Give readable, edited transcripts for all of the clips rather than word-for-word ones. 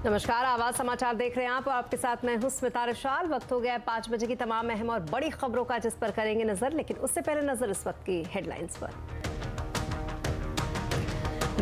नमस्कार, आवाज समाचार देख रहे हैं आप। आपके साथ मैं हूं स्मिता रिशाल। वक्त हो गया है 5 बजे की तमाम अहम और बड़ी खबरों का, जिस पर करेंगे नजर। लेकिन उससे पहले नजर इस वक्त की हेडलाइंस पर।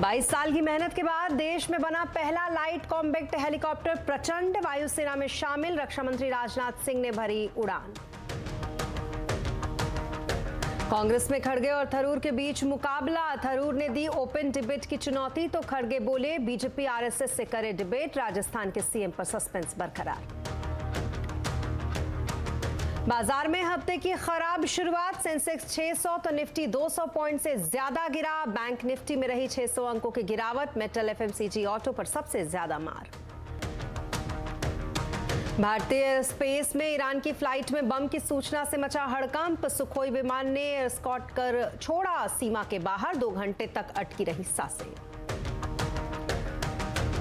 22 साल की मेहनत के बाद देश में बना पहला लाइट कॉम्बैक्ट हेलीकॉप्टर प्रचंड वायुसेना में शामिल। रक्षा मंत्री राजनाथ सिंह ने भरी उड़ान। कांग्रेस में खड़गे और थरूर के बीच मुकाबला। थरूर ने दी ओपन डिबेट की चुनौती तो खड़गे बोले बीजेपी आरएसएस से करे डिबेट। राजस्थान के सीएम पर सस्पेंस बरकरार। बाजार में हफ्ते की खराब शुरुआत। सेंसेक्स 600 तो निफ्टी 200 पॉइंट से ज्यादा गिरा। बैंक निफ्टी में रही 600 अंकों की गिरावट। मेटल, एफएमसीजी, ऑटो पर सबसे ज्यादा मार। भारतीय स्पेस में ईरान की फ्लाइट में बम की सूचना से मचा हड़कंप। सुखोई विमान ने एस्कॉर्ट कर छोड़ा सीमा के बाहर। 2 घंटे तक अटकी रही सांसें।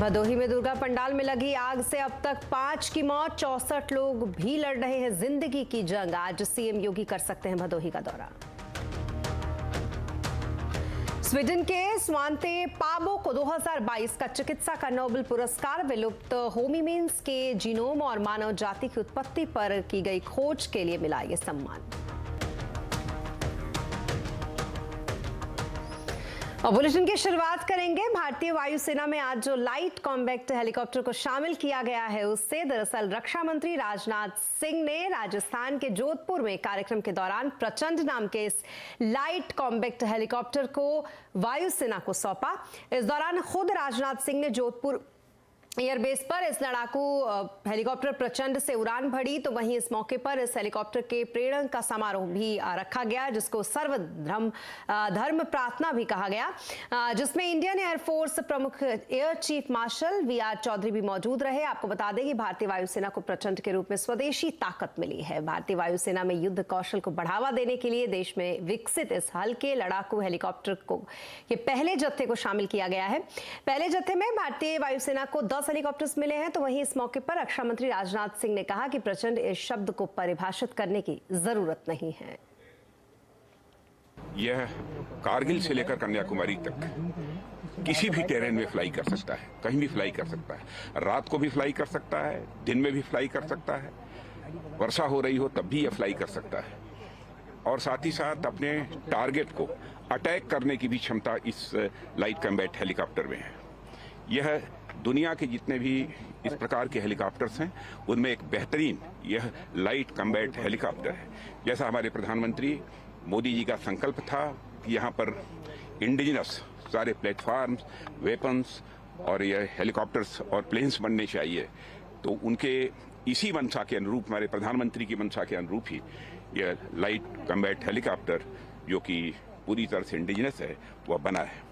भदोही में दुर्गा पंडाल में लगी आग से अब तक 5 की मौत। 64 लोग भी लड़ रहे हैं जिंदगी की जंग। आज सीएम योगी कर सकते हैं भदोही का दौरा। स्वीडन के स्वांते पाबो को 2022 का चिकित्सा का नोबेल पुरस्कार। विलुप्त होमिनिन्स के जीनोम और मानव जाति की उत्पत्ति पर की गई खोज के लिए मिला ये सम्मान। और बुलेटिन की शुरुआत करेंगे भारतीय वायुसेना में आज जो लाइट कॉम्बैक्ट हेलीकॉप्टर को शामिल किया गया है उससे। दरअसल रक्षा मंत्री राजनाथ सिंह ने राजस्थान के जोधपुर में कार्यक्रम के दौरान प्रचंड नाम के इस लाइट कॉम्बैक्ट हेलीकॉप्टर को वायुसेना को सौंपा। इस दौरान खुद राजनाथ सिंह ने जोधपुर एयरबेस पर इस लड़ाकू हेलीकॉप्टर प्रचंड से उड़ान भरी। तो वहीं इस मौके पर इस हेलीकॉप्टर के प्रेरण का समारोह भी रखा गया, जिसको धर्म प्रार्थना भी कहा गया, जिसमें इंडियन एयरफोर्स प्रमुख air chief marshal VR Chaudhari भी मौजूद रहे। आपको बता दें कि भारतीय वायुसेना को प्रचंड के रूप में स्वदेशी ताकत मिली है। भारतीय वायुसेना में युद्ध कौशल को बढ़ावा देने के लिए देश में विकसित इस हल्के लड़ाकू हेलीकॉप्टर को ये पहले जत्थे को शामिल किया गया है। पहले जत्थे में भारतीय वायुसेना को 10 हेलीकॉप्टर्स मिले हैं। तो वहीं इस मौके पर रक्षा मंत्री राजनाथ सिंह ने कहा कि प्रचंड इस शब्द को परिभाषित करने की जरूरत नहीं है। यह कारगिल से लेकर कन्याकुमारी तक किसी भी टेरेन में फ्लाई कर सकता है, कहीं भी फ्लाई कर सकता है। रात को भी फ्लाई कर सकता है, दिन में भी फ्लाई कर सकता है, वर्षा हो रही हो तब भी यह फ्लाई कर सकता है। और साथ ही साथ अपने टारगेट को अटैक करने की भी क्षमता इस लाइट कॉम्बैट हेलीकॉप्टर में है। यह दुनिया के जितने भी इस प्रकार के हेलीकॉप्टर्स हैं उनमें एक बेहतरीन यह लाइट कॉम्बैट हेलीकॉप्टर है। जैसा हमारे प्रधानमंत्री मोदी जी का संकल्प था कि यहाँ पर इंडिजिनस सारे प्लेटफार्म्स, वेपन्स और यह हेलीकॉप्टर्स और प्लेन्स बनने चाहिए, तो उनके इसी मंशा के अनुरूप, हमारे प्रधानमंत्री की मंशा के अनुरूप ही यह लाइट कॉम्बैट हेलीकॉप्टर, जो कि पूरी तरह से इंडिजिनस है, वह बना है।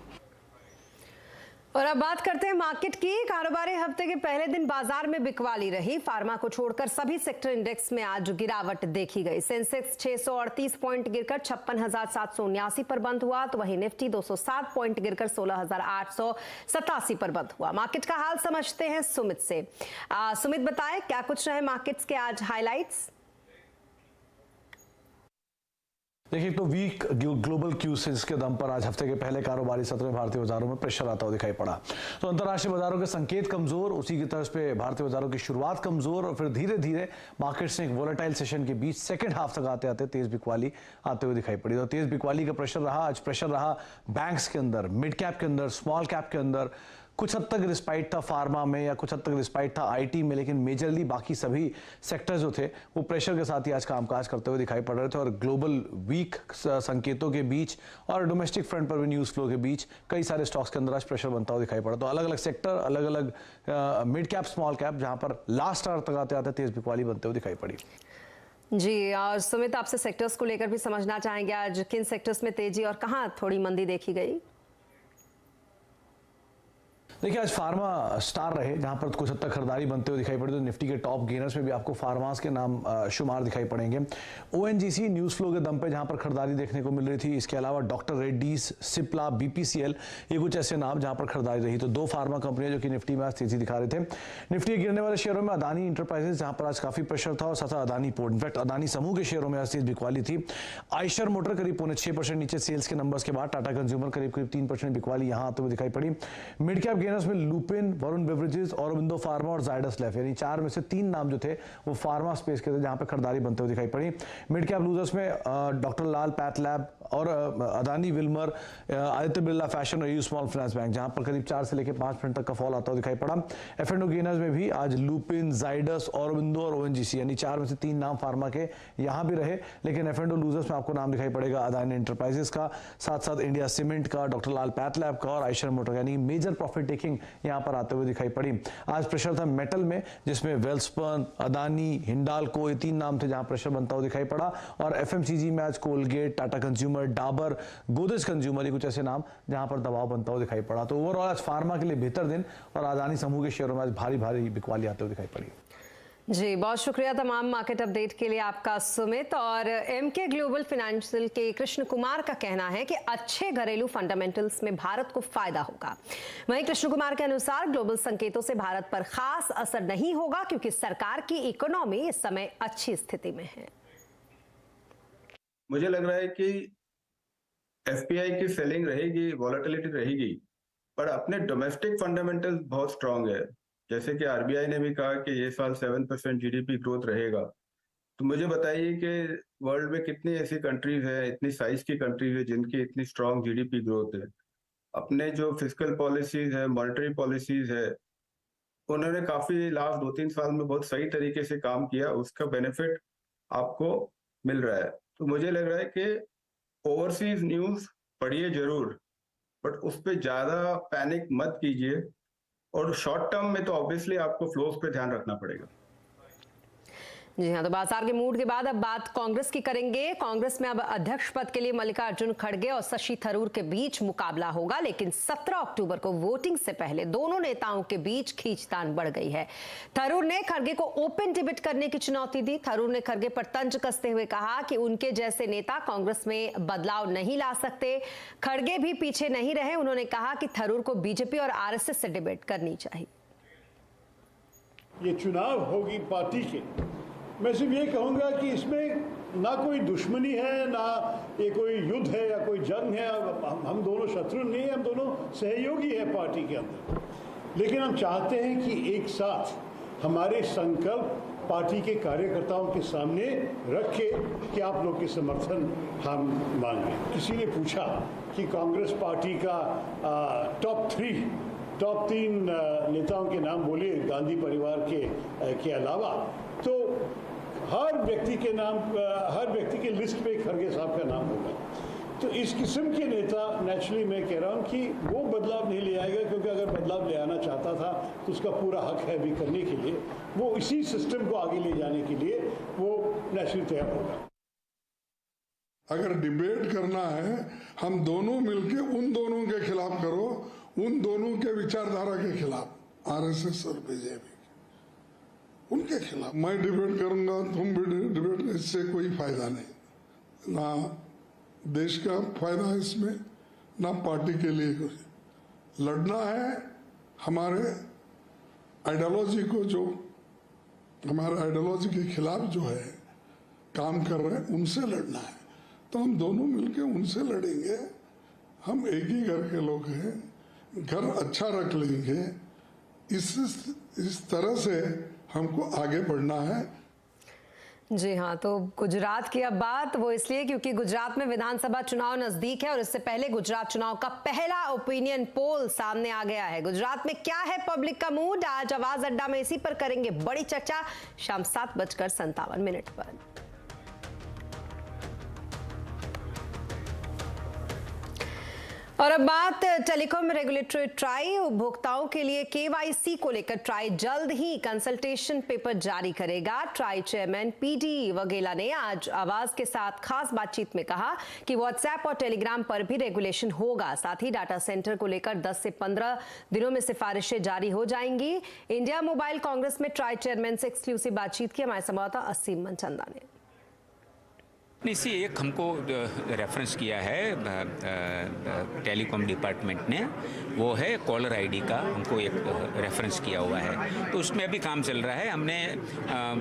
और अब बात करते हैं मार्केट की। कारोबारी हफ्ते के पहले दिन बाजार में बिकवाली रही। फार्मा को छोड़कर सभी सेक्टर इंडेक्स में आज गिरावट देखी गई। सेंसेक्स 638 पॉइंट गिरकर 56,779 पर बंद हुआ। तो वहीं निफ्टी 207 पॉइंट गिरकर 16,887 पर बंद हुआ। मार्केट का हाल समझते हैं सुमित से। सुमित, बताएं क्या कुछ रहे मार्केट्स के आज हाईलाइट्स। देखिए, तो वीक ग्लोबल क्यूज के दम पर आज हफ्ते के पहले कारोबारी सत्र में भारतीय बाजारों में प्रेशर आता हुआ दिखाई पड़ा। तो अंतर्राष्ट्रीय बाजारों के संकेत कमजोर, उसी की तर्ज पे भारतीय बाजारों की शुरुआत कमजोर और फिर धीरे धीरे मार्केट्स ने एक वोलेटाइल सेशन के बीच सेकंड हाफ तक आते आते तेज बिकवाली आते हुए दिखाई पड़ी। तो तेज बिकवाली का प्रेशर रहा। आज प्रेशर रहा बैंक्स के अंदर, मिड कैप के अंदर, स्मॉल कैप के अंदर। कुछ हद तक रिस्पाइट था फार्मा में या कुछ हद तक रिस्पाइट था आईटी में, लेकिन मेजरली बाकी सभी सेक्टर जो थे वो प्रेशर के साथ ही आज कामकाज करते हुए दिखाई पड़ रहे थे। और ग्लोबल वीक संकेतों के बीच और डोमेस्टिक फ्रंट पर भी न्यूज फ्लो के बीच कई सारे स्टॉक्स के अंदर आज प्रेशर बनता हुआ दिखाई पड़ा। तो अलग अलग सेक्टर, अलग अलग मिड कैप, स्मॉल कैप, जहां पर लास्ट आवर तक आते आते तेज बिकवाली बनते हुए दिखाई पड़ी। जी, और सुमित, आपसे सेक्टर्स को लेकर भी समझना चाहेंगे आज किन सेक्टर्स में तेजी और कहां थोड़ी मंदी देखी गई। देखिए, आज फार्मा स्टार रहे, जहां पर कुछ हद तक खरीदारी बनते हुए दिखाई पड़ी। तो निफ्टी के टॉप गेनर्स में भी आपको फार्मास के नाम शुमार दिखाई पड़ेंगे। ओएनजीसी न्यूज फ्लो के दम पे जहां पर खरीदारी देखने को मिल रही थी। इसके अलावा डॉक्टर रेड्डीज, सिप्ला, बीपीसीएल, ये कुछ ऐसे नाम जहां पर खरीदारी रही। तो 2 फार्मा कंपनियां जो कि निफ्टी में आज तेजी दिखा रहे थे। निफ्टी के गिरने वाले शेयरों में अदानी इंटरप्राइजेस, जहां पर आज काफी प्रेशर था, और साथ अदानी पोर्ट, इनफैक्ट अदानी समूह के शेयरों में आज तेज बिकवाली थी। आयशर मोटर करीब 6.25% नीचे सेल्स के नंबर्स के बाद। टाटा कंज्यूमर करीब 3% बिकवाली यहां आते हुए दिखाई पड़ी। मिड कैप गेनर गेनर्स में Lupin, Varun beverages, Aurobindo pharma और जायडस लाइफ, यानी 4 में से 3 नाम जो थे वो फार्मा स्पेस के थे जहां पे खरीदारी बनते हुए दिखाई पड़ी। मिड कैप लूजर्स में डॉक्टर लाल पैथ लैब और अदानी विल्मर, आदित्य बिरला फैशन और यू स्मॉल फाइनेंस बैंक, जहां पर करीब 4 से लेकर 5% तक का फॉल आता हुआ दिखाई पड़ा। F&O गेनर्स में भी आज लुपिन, जायडस, ऑरोबिंदो और ONGC, यानी 4 में से 3 नाम फार्मा के यहां भी रहे। लेकिन F&O लूजर्स में आपको नाम दिखाई पड़ेगा अदानी एंटरप्राइजेस का, साथ साथ इंडिया सीमेंट का, डॉक्टर लाल पैथ लैब का और आयशर मोटर, यानी मेजर प्रॉफिट टेकिंग यहां पर आते हुए दिखाई पड़ी। आज प्रेशर था मेटल में, जिसमें वेल्सपन, अदानी, हिंडाल्को, ये 3 नाम थे जहां प्रेशर बनता हुआ दिखाई पड़ा। और FMCG में आज Colgate, Tata consumer, Dabur, Godrej consumer, ये कुछ ऐसे नाम जहां पर दबाव बनता हुआ दिखाई पड़ा। तो ओवरऑल आज फार्मा के लिए बेहतर दिन और अदानी समूह के शेयरों में आज भारी भारी बिकवाली आते हुए दिखाई पड़ी। जी, बहुत शुक्रिया तमाम मार्केट अपडेट के लिए आपका सुमित। और MK ग्लोबल फाइनेंशियल के कृष्ण कुमार का कहना है कि अच्छे घरेलू फंडामेंटल्स में भारत को फायदा होगा। वहीं कृष्ण कुमार के अनुसार ग्लोबल संकेतों से भारत पर खास असर नहीं होगा क्योंकि सरकार की इकोनॉमी इस समय अच्छी स्थिति में है। मुझे लग रहा है कि FPI की सेलिंग रहेगी, वॉलेटिलिटी रहेगी, पर अपने डोमेस्टिक फंडामेंटल्स बहुत स्ट्रांग है। जैसे कि RBI ने भी कहा कि ये साल 7% GDP ग्रोथ रहेगा। तो मुझे बताइए कि वर्ल्ड में कितनी ऐसी कंट्रीज है, इतनी साइज की कंट्रीज है जिनकी इतनी स्ट्रांग GDP ग्रोथ है। अपने जो फिस्कल पॉलिसीज है, मॉनेटरी पॉलिसीज है, उन्होंने काफी लास्ट 2-3 साल में बहुत सही तरीके से काम किया, उसका बेनिफिट आपको मिल रहा है। तो मुझे लग रहा है कि ओवरसीज न्यूज पढ़िए जरूर, बट उस पर ज्यादा पैनिक मत कीजिए। और शॉर्ट टर्म में तो ऑब्वियसली आपको फ्लोज पे ध्यान रखना पड़ेगा। जी हाँ, तो बाजार के मूड के बाद अब बात कांग्रेस की करेंगे। कांग्रेस में अब अध्यक्ष पद के लिए मल्लिकार्जुन खड़गे और शशि थरूर के बीच मुकाबला होगा, लेकिन 17 अक्टूबर को वोटिंग से पहले दोनों नेताओं के बीच खींचतान बढ़ गई है। थरूर ने खड़गे को ओपन डिबेट करने की चुनौती दी। थरूर ने खड़गे पर तंज कसते हुए कहा कि उनके जैसे नेता कांग्रेस में बदलाव नहीं ला सकते। खड़गे भी पीछे नहीं रहे। उन्होंने कहा कि थरूर को बीजेपी और RSS से डिबेट करनी चाहिए। ये चुनाव होगी पार्टी के, मैं सिर्फ ये कहूँगा कि इसमें ना कोई दुश्मनी है, ना ये कोई युद्ध है या कोई जंग है। हम दोनों शत्रु नहीं हैं, हम दोनों सहयोगी हैं पार्टी के अंदर। लेकिन हम चाहते हैं कि एक साथ हमारे संकल्प पार्टी के कार्यकर्ताओं के सामने रख के कि आप लोग के समर्थन हम मांगे। किसी ने पूछा कि कांग्रेस पार्टी का टॉप 3 नेताओं के नाम बोलिए गांधी परिवार के अलावा, तो हर व्यक्ति के लिस्ट पे खड़गे साहब का नाम होगा। तो इस किस्म के नेता नेचुरली मैं कह रहा हूँ कि वो बदलाव नहीं ले आएगा, क्योंकि अगर बदलाव ले आना चाहता था तो उसका पूरा हक है भी करने के लिए। वो इसी सिस्टम को आगे ले जाने के लिए वो नेचुरली तैयार होगा। अगर डिबेट करना है, हम दोनों मिलके उन दोनों के खिलाफ करो, उन दोनों के विचारधारा के खिलाफ, RSS और BJP उनके खिलाफ। मैं डिबेट करूंगा, तुम भी डिबेट, इससे कोई फायदा नहीं। ना देश का फायदा है इसमें, ना पार्टी के लिए कुछ। लड़ना है हमारे आइडियोलॉजी को, जो हमारे आइडियोलॉजी के खिलाफ जो है काम कर रहे हैं, उनसे लड़ना है। तो हम दोनों मिलके उनसे लड़ेंगे। हम एक ही घर के लोग हैं, घर अच्छा रख लेंगे। इस तरह से हमको आगे बढ़ना है। जी हाँ, तो गुजरात की अब बात वो इसलिए क्योंकि गुजरात में विधानसभा चुनाव नजदीक है और इससे पहले गुजरात चुनाव का पहला ओपिनियन पोल सामने आ गया है। गुजरात में क्या है पब्लिक का मूड, आज आवाज अड्डा में इसी पर करेंगे बड़ी चर्चा शाम 7:57 पर। और अब बात टेलीकॉम रेगुलेटरी ट्राई। उपभोक्ताओं के लिए KYC को लेकर ट्राई जल्द ही कंसल्टेशन पेपर जारी करेगा। ट्राई चेयरमैन PD वघेला ने आज आवाज के साथ खास बातचीत में कहा कि व्हाट्सएप और टेलीग्राम पर भी रेगुलेशन होगा। साथ ही डाटा सेंटर को लेकर 10 से 15 दिनों में सिफारिशें जारी हो जाएंगी। इंडिया मोबाइल कांग्रेस में ट्राई चेयरमैन से एक्सक्लूसिव बातचीत की हमारे संवाददाता असीम मनचंदा ने। इसी एक हमको रेफरेंस किया है टेलीकॉम डिपार्टमेंट ने, वो है कॉलर आईडी का हमको एक रेफरेंस किया हुआ है। तो उसमें अभी काम चल रहा है। हमने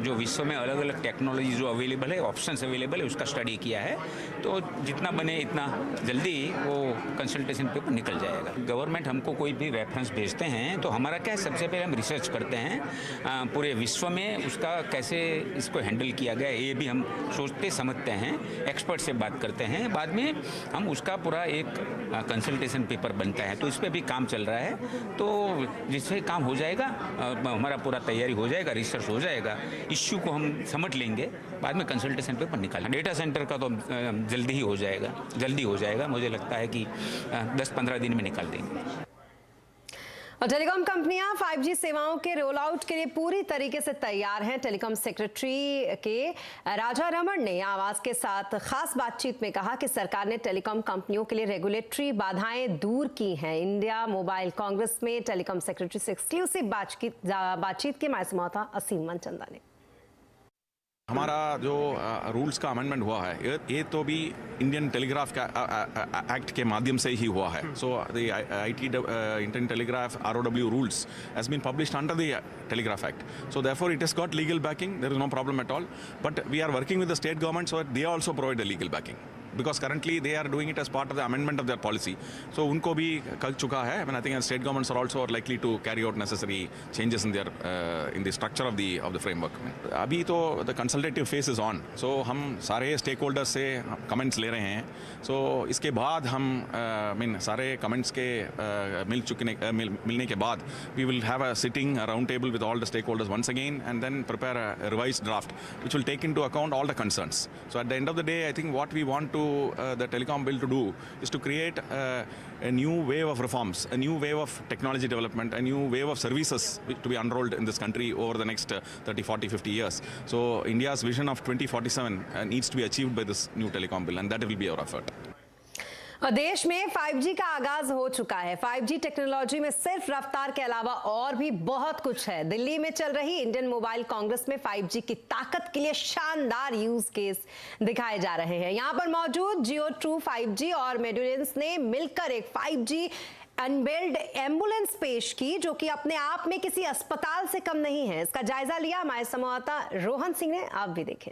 जो विश्व में अलग अलग टेक्नोलॉजी जो अवेलेबल है, ऑप्शंस अवेलेबल है, उसका स्टडी किया है। तो जितना बने इतना जल्दी वो कंसल्टेशन पेपर निकल जाएगा। गवर्नमेंट हमको कोई भी रेफरेंस भेजते हैं तो हमारा क्या है, सबसे पहले हम रिसर्च करते हैं पूरे विश्व में उसका कैसे इसको हैंडल किया गया ये भी हम सोचते समझते हैं, एक्सपर्ट से बात करते हैं, बाद में हम उसका पूरा एक कंसल्टेशन पेपर बनता है। तो इस पर भी काम चल रहा है। तो जिससे काम हो जाएगा, हमारा पूरा तैयारी हो जाएगा, रिसर्च हो जाएगा, इश्यू को हम समझ लेंगे, बाद में कंसल्टेशन पेपर निकालना। डेटा सेंटर का तो जल्दी ही हो जाएगा, मुझे लगता है कि 10-15 दिन में निकाल देंगे। और टेलीकॉम कंपनियां 5G सेवाओं के रोल आउट के लिए पूरी तरीके से तैयार हैं। टेलीकॉम सेक्रेटरी के राजा रमण ने आवाज के साथ खास बातचीत में कहा कि सरकार ने टेलीकॉम कंपनियों के लिए रेगुलेटरी बाधाएं दूर की हैं। इंडिया मोबाइल कांग्रेस में टेलीकॉम सेक्रेटरी से एक्सक्लूसिव बातचीत के हमारे संवाददाता असीम मनचंदा ने। हमारा जो रूल्स का अमेंडमेंट हुआ है ये तो भी इंडियन टेलीग्राफ का एक्ट के माध्यम से ही हुआ है। So the Indian telegraph ROW rules has been published under the telegraph act. So therefore it has got legal backing, there is no problem at all, but we are working with the state government so they also provide the legal backing, because currently they are doing it as part of the amendment of their policy. So उनको भी कर चुका है। I mean, I think state governments are also likely to carry out necessary changes in their in the structure of the framework. अभी तो the consultative phase is on. So हम सारे stakeholders से comments ले रहे हैं। So इसके बाद हम I mean सारे comments के मिलने के बाद we will have a sitting, a round table with all the stakeholders once again, and then prepare a revised draft which will take into account all the concerns. So at the end of the day, I think what we want to the telecom bill to do is to create a new wave of reforms, a new wave of technology development, a new wave of services to be unrolled in this country over the next 30, 40, 50 years. So India's vision of 2047 needs to be achieved by this new telecom bill, and that will be our effort. देश में 5G का आगाज हो चुका है। 5G technology में सिर्फ रफ्तार के अलावा और भी बहुत कुछ है। दिल्ली में चल रही इंडियन मोबाइल कांग्रेस में 5G की ताकत के लिए शानदार यूज केस दिखाए जा रहे हैं। यहां पर मौजूद जियो ट्रू 5G और मेडुलेंस ने मिलकर एक 5G अनबिल्ड एम्बुलेंस पेश की, जो कि अपने आप में किसी अस्पताल से कम नहीं है। इसका जायजा लिया हमारे संवाददाता रोहन सिंह ने, आप भी देखें।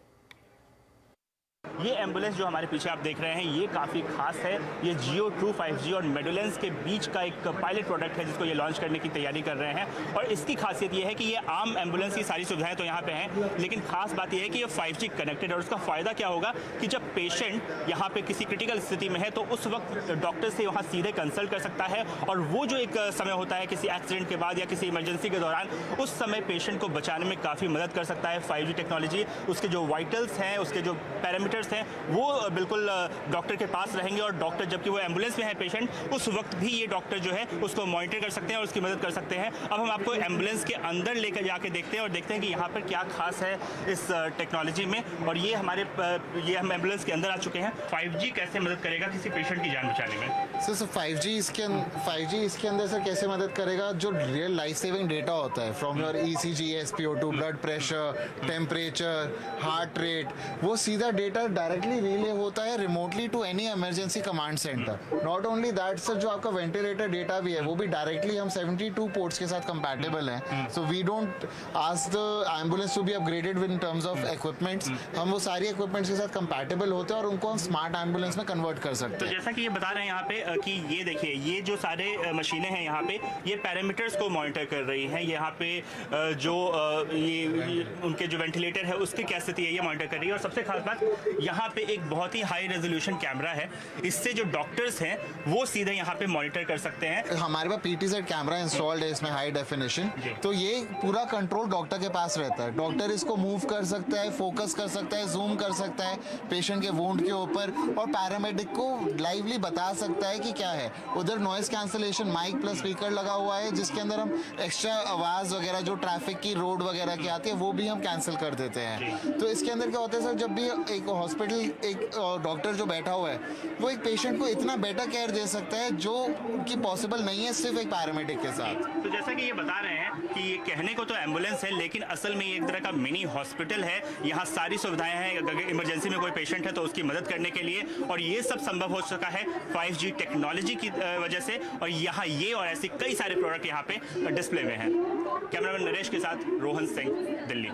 ये एम्बुलेंस जो हमारे पीछे आप देख रहे हैं ये काफ़ी खास है। ये जियो ट्रू 5G और मेडुलेंस के बीच का एक पायलट प्रोडक्ट है जिसको ये लॉन्च करने की तैयारी कर रहे हैं। और इसकी खासियत ये है कि ये आम एम्बुलेंस की सारी सुविधाएं तो यहाँ पे हैं, लेकिन खास बात ये है कि ये 5G कनेक्टेड। और उसका फ़ायदा क्या होगा कि जब पेशेंट यहाँ पे किसी क्रिटिकल स्थिति में है तो उस वक्त डॉक्टर से वहाँ सीधे कंसल्ट कर सकता है। और वो जो एक समय होता है किसी एक्सीडेंट के बाद या किसी इमरजेंसी के दौरान, उस समय पेशेंट को बचाने में काफ़ी मदद कर सकता है 5G टेक्नोलॉजी। उसके जो वाइटल्स हैं, उसके जो पैरामीटर्स हैं, वो बिल्कुल डॉक्टर के पास रहेंगे। और डॉक्टर जबकि वो एम्बुलेंस में है पेशेंट, उस वक्त भी ये डॉक्टर जो है उसको मॉनिटर कर सकते हैं और उसकी मदद कर सकते हैं। अब हम आपको एम्बुलेंस के अंदर लेकर जाके देखते हैं और देखते हैं कि यहाँ पर क्या खास है इस टेक्नोलॉजी में। और ये हम एम्बुलेंस के अंदर आ चुके हैं। 5G कैसे मदद करेगा किसी पेशेंट की जान बचाने में? सर 5G इसके अंदर सर कैसे मदद करेगा? जो रियल लाइफ सेविंग डेटा होता है from your ECG, SpO2, blood pressure, temperature, heart rate, वो सीधा डेटा डायरेक्टली रिले होता है remotely to any emergency command centre. Not only that sir, जो आपका वेंटिलेटर डेटा भी है वो भी डायरेक्टली हम 72 पोर्ट्स के साथ कंपैटिबल है। So we don't ask the ambulance to be upgraded in terms of equipments. हम वो सारी इक्विपमेंट्स के साथ कंपैटिबल होते हैं और उनको हम स्मार्ट एम्बुलेंस में कन्वर्ट कर सकते हैं। तो जैसा कि ये बता रहे हैं यहाँ पे कि ये देखिए, ये जो सारे मशीनें हैं यहाँ पे, ये पैरामीटर्स को मॉनिटर कर रही हैं। यहाँ पे जो ये उनके जो वेंटिलेटर है उसकी क्या स्थिति है ये मॉनिटर कर रही है। और सबसे खास बात, यहाँ पे एक बहुत ही हाई रेजोल्यूशन कैमरा है। इससे जो डॉक्टर्स हैं वो सीधे यहाँ पे मॉनिटर कर सकते हैं। हमारे पास PTZ कैमरा इंस्टॉल्ड है इसमें, हाई डेफिनेशन। तो ये पूरा कंट्रोल डॉक्टर के पास रहता है। डॉक्टर इसको मूव कर सकता है, फोकस कर सकता है, जूम कर सकता है पेशेंट के वुंड के ऊपर, और पैरामेडिक को लाइवली बता सकता है कि क्या है। उधर noise cancellation mic plus speaker लगा हुआ है जिसके अंदर हम एक्स्ट्रा आवाज वगैरह जो ट्रैफिक की, रोड वगैरह की आती है वो भी हम कैंसिल कर देते हैं। तो इसके अंदर क्या होता है सर, जब भी एक हॉस्पिटल एक डॉक्टर जो बैठा हुआ है वो एक पेशेंट को इतना बेटर केयर दे सकता है जो कि पॉसिबल नहीं है सिर्फ एक पैरामेडिक के साथ। तो जैसा कि ये बता रहे हैं कि ये कहने को तो एम्बुलेंस है, लेकिन असल में ये एक तरह का मिनी हॉस्पिटल है। यहाँ सारी सुविधाएं हैं, अगर इमरजेंसी में कोई पेशेंट है तो उसकी मदद करने के लिए, और ये सब संभव हो सका है 5G टेक्नोलॉजी की वजह से। और यहाँ ये और ऐसे कई सारे प्रोडक्ट यहाँ पे डिस्प्ले में हैं। कैमरामैन नरेश के साथ रोहन सिंह, दिल्ली।